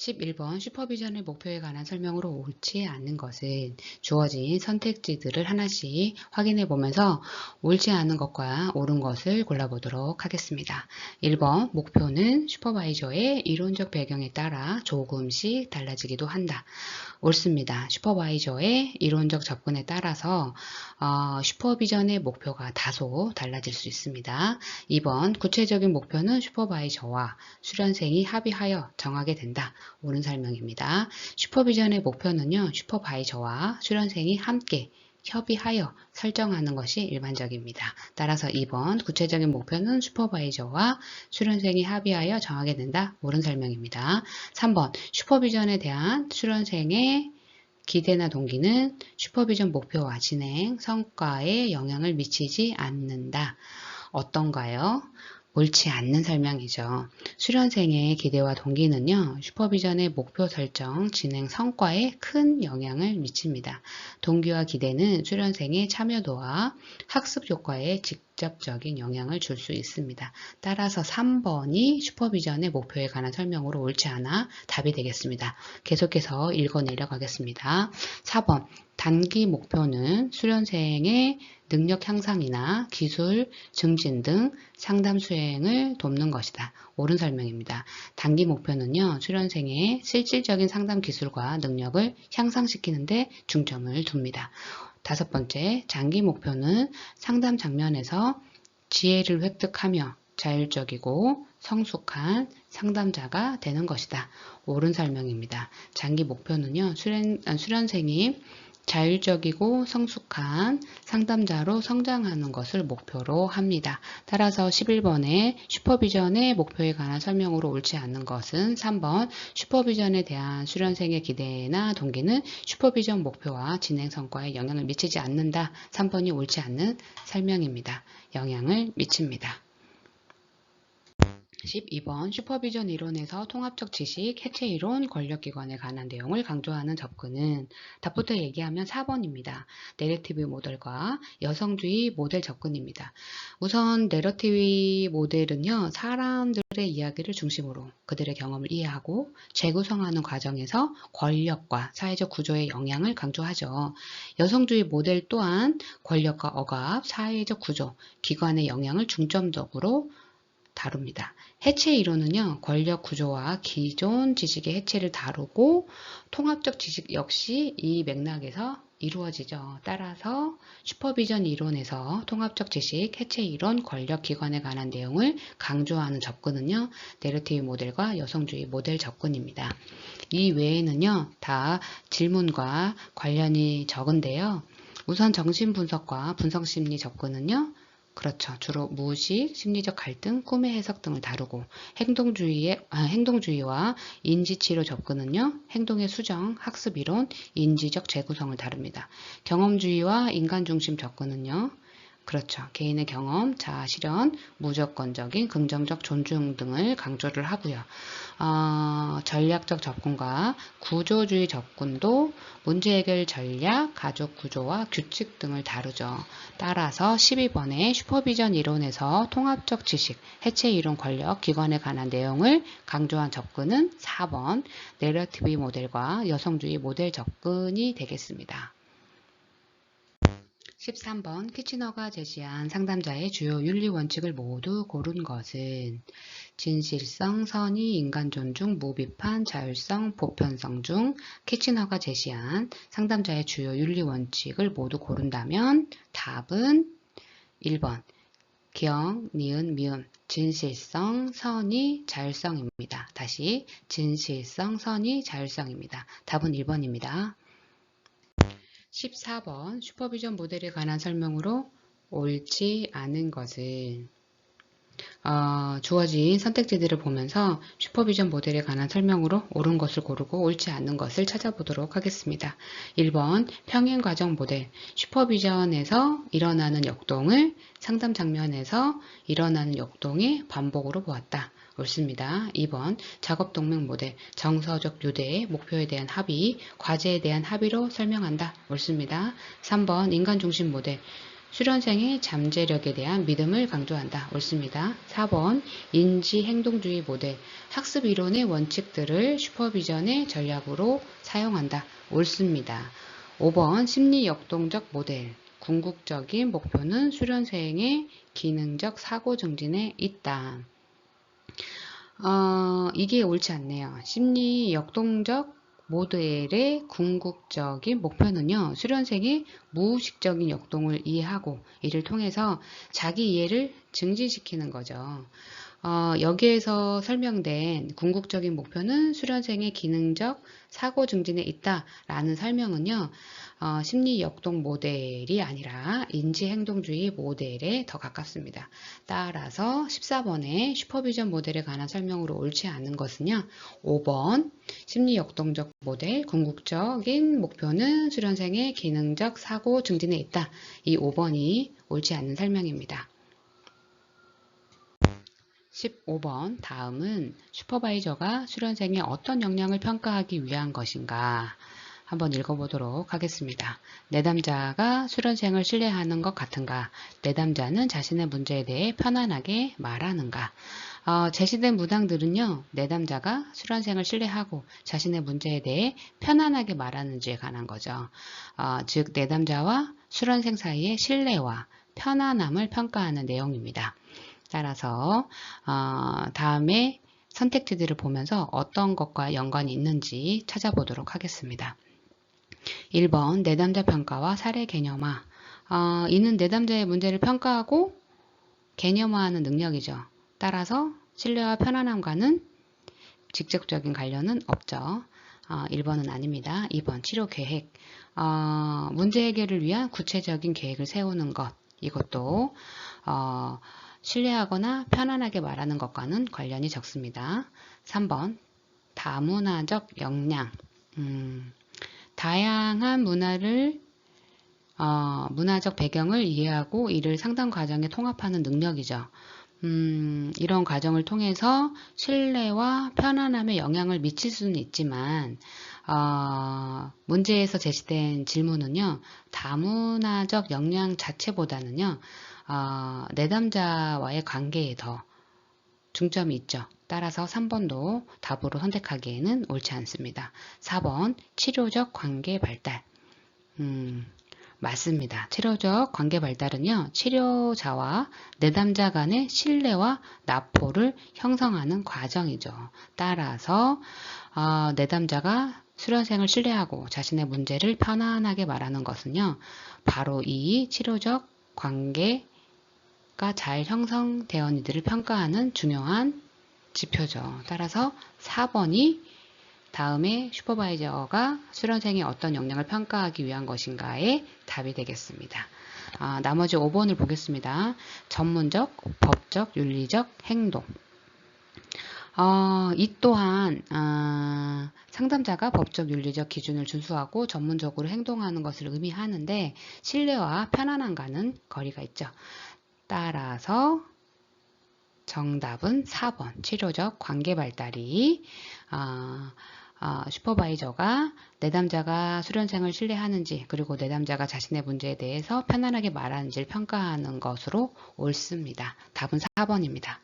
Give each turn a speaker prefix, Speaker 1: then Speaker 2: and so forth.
Speaker 1: 11번 슈퍼비전의 목표에 관한 설명으로 옳지 않은 것은 주어진 선택지들을 하나씩 확인해 보면서 옳지 않은 것과 옳은 것을 골라보도록 하겠습니다. 1번 목표는 슈퍼바이저의 이론적 배경에 따라 조금씩 달라지기도 한다. 옳습니다. 슈퍼바이저의 이론적 접근에 따라서 슈퍼비전의 목표가 다소 달라질 수 있습니다. 2번 구체적인 목표는 슈퍼바이저와 수련생이 합의하여 정하게 된다. 옳은 설명입니다. 슈퍼비전의 목표는요, 슈퍼바이저와 수련생이 함께 협의하여 설정하는 것이 일반적입니다. 따라서 2번 구체적인 목표는 슈퍼바이저와 수련생이 합의하여 정하게 된다. 옳은 설명입니다. 3번 슈퍼비전에 대한 수련생의 기대나 동기는 슈퍼비전 목표와 진행 성과에 영향을 미치지 않는다. 어떤가요? 옳지 않는 설명이죠. 수련생의 기대와 동기는요, 슈퍼비전의 목표 설정, 진행 성과에 큰 영향을 미칩니다. 동기와 기대는 수련생의 참여도와 학습 효과에 직접적인 영향을 줄 수 있습니다. 따라서 3번이 슈퍼비전의 목표에 관한 설명으로 옳지 않아 답이 되겠습니다. 계속해서 읽어 내려가겠습니다. 4번 단기 목표는 수련생의 능력 향상이나 기술 증진 등 상담 수행을 돕는 것이다. 옳은 설명입니다. 단기 목표는요, 수련생의 실질적인 상담 기술과 능력을 향상시키는 데 중점을 둡니다. 5번째, 장기 목표는 상담 장면에서 지혜를 획득하며 자율적이고 성숙한 상담자가 되는 것이다. 옳은 설명입니다. 장기 목표는요, 수련생이 자율적이고 성숙한 상담자로 성장하는 것을 목표로 합니다. 따라서 11번에 슈퍼비전의 목표에 관한 설명으로 옳지 않는 것은 3번 슈퍼비전에 대한 수련생의 기대나 동기는 슈퍼비전 목표와 진행 성과에 영향을 미치지 않는다. 3번이 옳지 않는 설명입니다. 영향을 미칩니다. 12번 슈퍼비전 이론에서 통합적 지식, 해체 이론, 권력기관에 관한 내용을 강조하는 접근은 답부터 얘기하면 4번입니다. 내러티브 모델과 여성주의 모델 접근입니다. 우선 내러티브 모델은요, 사람들의 이야기를 중심으로 그들의 경험을 이해하고 재구성하는 과정에서 권력과 사회적 구조의 영향을 강조하죠. 여성주의 모델 또한 권력과 억압, 사회적 구조, 기관의 영향을 중점적으로 다룹니다. 해체 이론은요, 권력 구조와 기존 지식의 해체를 다루고 통합적 지식 역시 이 맥락에서 이루어지죠. 따라서 슈퍼비전 이론에서 통합적 지식, 해체 이론, 권력 기관에 관한 내용을 강조하는 접근은요, 내러티브 모델과 여성주의 모델 접근입니다. 이 외에는요, 다 질문과 관련이 적은데요. 우선 정신분석과 분석심리 접근은요, 그렇죠. 주로 무의식, 심리적 갈등, 꿈의 해석 등을 다루고 행동주의와 인지치료 접근은요. 행동의 수정, 학습 이론, 인지적 재구성을 다룹니다. 경험주의와 인간중심 접근은요. 그렇죠. 개인의 경험, 자아 실현, 무조건적인 긍정적 존중 등을 강조를 하고요. 전략적 접근과 구조주의 접근도 문제 해결 전략, 가족 구조와 규칙 등을 다루죠. 따라서 12번에 슈퍼비전 이론에서 통합적 지식, 해체 이론 권력, 기관에 관한 내용을 강조한 접근은 4번 내러티브 모델과 여성주의 모델 접근이 되겠습니다. 13번 키치너가 제시한 상담자의 주요 윤리 원칙을 모두 고른 것은 진실성, 선의, 인간 존중, 무비판, 자율성, 보편성 중 키치너가 제시한 상담자의 주요 윤리 원칙을 모두 고른다면 답은 1번 기억, 니은, 미음, 진실성, 선의, 자율성입니다. 다시 진실성, 선의, 자율성입니다. 답은 1번입니다. 14번 슈퍼비전 모델에 관한 설명으로 옳지 않은 것은 주어진 선택지들을 보면서 슈퍼비전 모델에 관한 설명으로 옳은 것을 고르고 옳지 않은 것을 찾아보도록 하겠습니다. 1번 평행과정 모델 슈퍼비전에서 일어나는 역동을 상담 장면에서 일어나는 역동의 반복으로 보았다. 옳습니다. 2번 작업동맹 모델 정서적 유대, 목표에 대한 합의, 과제에 대한 합의로 설명한다. 옳습니다. 3번 인간중심 모델 수련생의 잠재력에 대한 믿음을 강조한다. 옳습니다. 4번 인지행동주의 모델 학습 이론의 원칙들을 슈퍼비전의 전략으로 사용한다. 옳습니다. 5번 심리역동적 모델 궁극적인 목표는 수련생의 기능적 사고 증진에 있다. 이게 옳지 않네요. 심리 역동적 모델의 궁극적인 목표는요, 수련생이 무의식적인 역동을 이해하고 이를 통해서 자기 이해를 증진시키는 거죠. 여기에서 설명된 궁극적인 목표는 수련생의 기능적 사고 증진에 있다라는 설명은요, 심리 역동 모델이 아니라 인지행동주의 모델에 더 가깝습니다. 따라서 14번의 슈퍼비전 모델에 관한 설명으로 옳지 않은 것은요, 5번 심리 역동적 모델 궁극적인 목표는 수련생의 기능적 사고 증진에 있다. 이 5번이 옳지 않는 설명입니다. 15번 다음은 슈퍼바이저가 수련생의 어떤 역량을 평가하기 위한 것인가 한번 읽어보도록 하겠습니다. 내담자가 수련생을 신뢰하는 것 같은가? 내담자는 자신의 문제에 대해 편안하게 말하는가? 제시된 문항들은요, 내담자가 수련생을 신뢰하고 자신의 문제에 대해 편안하게 말하는지에 관한 거죠. 즉 내담자와 수련생 사이의 신뢰와 편안함을 평가하는 내용입니다. 따라서 다음에 선택지들을 보면서 어떤 것과 연관이 있는지 찾아보도록 하겠습니다. 1번 내담자 평가와 사례 개념화. 이는 내담자의 문제를 평가하고 개념화하는 능력이죠. 따라서 신뢰와 편안함과는 직접적인 관련은 없죠. 1번은 아닙니다. 2번 치료 계획. 문제 해결을 위한 구체적인 계획을 세우는 것. 이것도 신뢰하거나 편안하게 말하는 것과는 관련이 적습니다. 3번 다문화적 역량. 다양한 문화적 배경을 이해하고 이를 상담 과정에 통합하는 능력이죠. 이런 과정을 통해서 신뢰와 편안함에 영향을 미칠 수는 있지만 문제에서 제시된 질문은요, 다문화적 역량 자체보다는요, 내담자와의 관계에 더 중점이 있죠. 따라서 3번도 답으로 선택하기에는 옳지 않습니다. 4번 치료적 관계 발달. 맞습니다. 치료적 관계 발달은요, 치료자와 내담자 간의 신뢰와 나포를 형성하는 과정이죠. 따라서 내담자가 수련생을 신뢰하고 자신의 문제를 편안하게 말하는 것은요, 바로 이 치료적 관계가 잘 형성되었는지를 평가하는 중요한 지표죠. 따라서 4번이 다음에 슈퍼바이저가 수련생의 어떤 역량을 평가하기 위한 것인가의 답이 되겠습니다. 나머지 5번을 보겠습니다. 전문적, 법적, 윤리적 행동. 이 또한 상담자가 법적, 윤리적 기준을 준수하고 전문적으로 행동하는 것을 의미하는데 신뢰와 편안함과는 거리가 있죠. 따라서 정답은 4번 치료적 관계 발달이 슈퍼바이저가 내담자가 수련생을 신뢰하는지 그리고 내담자가 자신의 문제에 대해서 편안하게 말하는지를 평가하는 것으로 옳습니다. 답은 4번입니다.